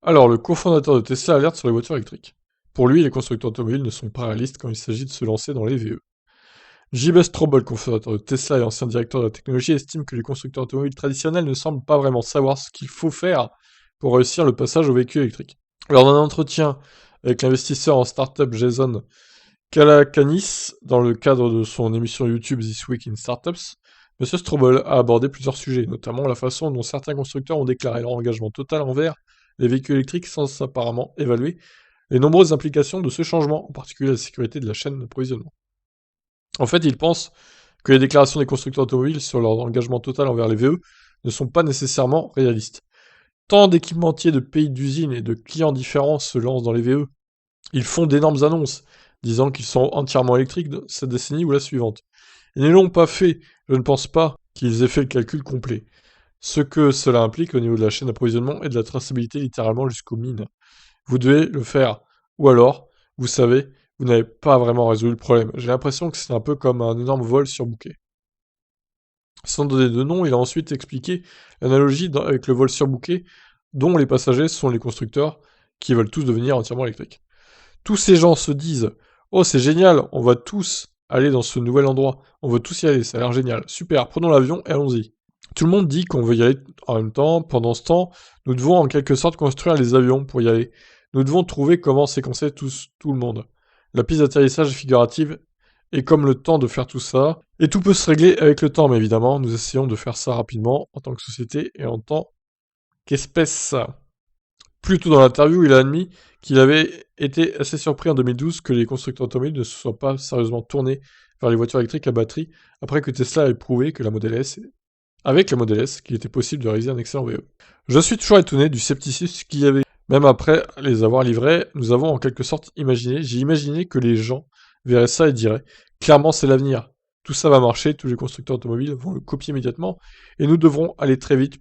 Alors, le cofondateur de Tesla alerte sur les voitures électriques. Pour lui, les constructeurs automobiles ne sont pas réalistes quand il s'agit de se lancer dans les VE. J.B. Straubel, cofondateur de Tesla et ancien directeur de la technologie, estime que les constructeurs automobiles traditionnels ne semblent pas vraiment savoir ce qu'il faut faire pour réussir le passage au véhicule électrique. Lors d'un entretien avec l'investisseur en start-up Jason Calacanis, dans le cadre de son émission YouTube This Week in Startups, M. Straubel a abordé plusieurs sujets, notamment la façon dont certains constructeurs ont déclaré leur engagement total envers les véhicules électriques sans apparemment évaluer les nombreuses implications de ce changement, en particulier la sécurité de la chaîne d'approvisionnement. En fait, il pense que les déclarations des constructeurs automobiles sur leur engagement total envers les VE ne sont pas nécessairement réalistes. Tant d'équipementiers de pays d'usines et de clients différents se lancent dans les VE. Ils font d'énormes annonces, disant qu'ils sont entièrement électriques cette décennie ou la suivante. Ils ne l'ont pas fait, je ne pense pas qu'ils aient fait le calcul complet. Ce que cela implique au niveau de la chaîne d'approvisionnement et de la traçabilité littéralement jusqu'aux mines. Vous devez le faire. Ou alors, vous savez, vous n'avez pas vraiment résolu le problème. J'ai l'impression que c'est un peu comme un énorme vol surbooké. Sans donner de nom, il a ensuite expliqué l'analogie avec le vol surbooké, dont les passagers sont les constructeurs qui veulent tous devenir entièrement électriques. Tous ces gens se disent oh, c'est génial, on va tous aller dans ce nouvel endroit, on veut tous y aller, ça a l'air génial, super, prenons l'avion et allons-y. Tout le monde dit qu'on veut y aller en même temps, pendant ce temps, nous devons en quelque sorte construire les avions pour y aller. Nous devons trouver comment séquencer tout le monde. La piste d'atterrissage est figurative, et comme le temps de faire tout ça, et tout peut se régler avec le temps, mais évidemment, nous essayons de faire ça rapidement, en tant que société et en tant qu'espèce. Plus tôt dans l'interview, il a admis qu'il avait été assez surpris en 2012 que les constructeurs automobiles ne se soient pas sérieusement tournés vers les voitures électriques à batterie, après que Tesla ait prouvé que avec la Model S, qu'il était possible de réaliser un excellent VE. Je suis toujours étonné du scepticisme qu'il y avait. Même après les avoir livrés, nous avons en quelque sorte j'ai imaginé que les gens verraient ça et diraient « Clairement, c'est l'avenir. Tout ça va marcher, tous les constructeurs automobiles vont le copier immédiatement, et nous devrons aller très vite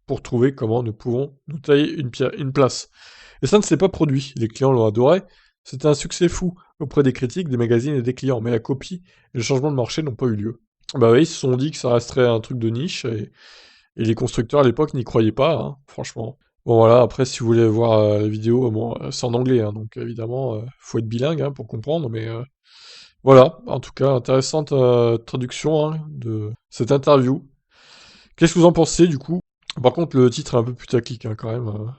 pour trouver comment nous pouvons nous tailler une place. » Et ça ne s'est pas produit. Les clients l'ont adoré. C'était un succès fou auprès des critiques, des magazines et des clients, mais la copie et le changement de marché n'ont pas eu lieu. Bah oui, ils se sont dit que ça resterait un truc de niche, et les constructeurs à l'époque n'y croyaient pas, hein, franchement. Bon voilà, après si vous voulez voir la vidéo, bon, c'est en anglais, hein, donc évidemment, faut être bilingue hein, pour comprendre, mais voilà, en tout cas, intéressante traduction hein, de cette interview. Qu'est-ce que vous en pensez du coup? Par contre, le titre est un peu putaclic hein, quand même.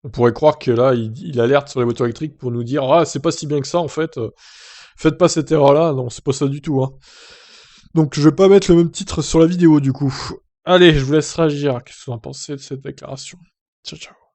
On pourrait croire que là, il alerte sur les voitures électriques pour nous dire « Ah, c'est pas si bien que ça en fait, faites pas cette erreur-là. » Non, c'est pas ça du tout, hein. Donc je vais pas mettre le même titre sur la vidéo du coup. Allez, je vous laisse réagir. Qu'est-ce que vous en pensez de cette déclaration? Ciao, ciao.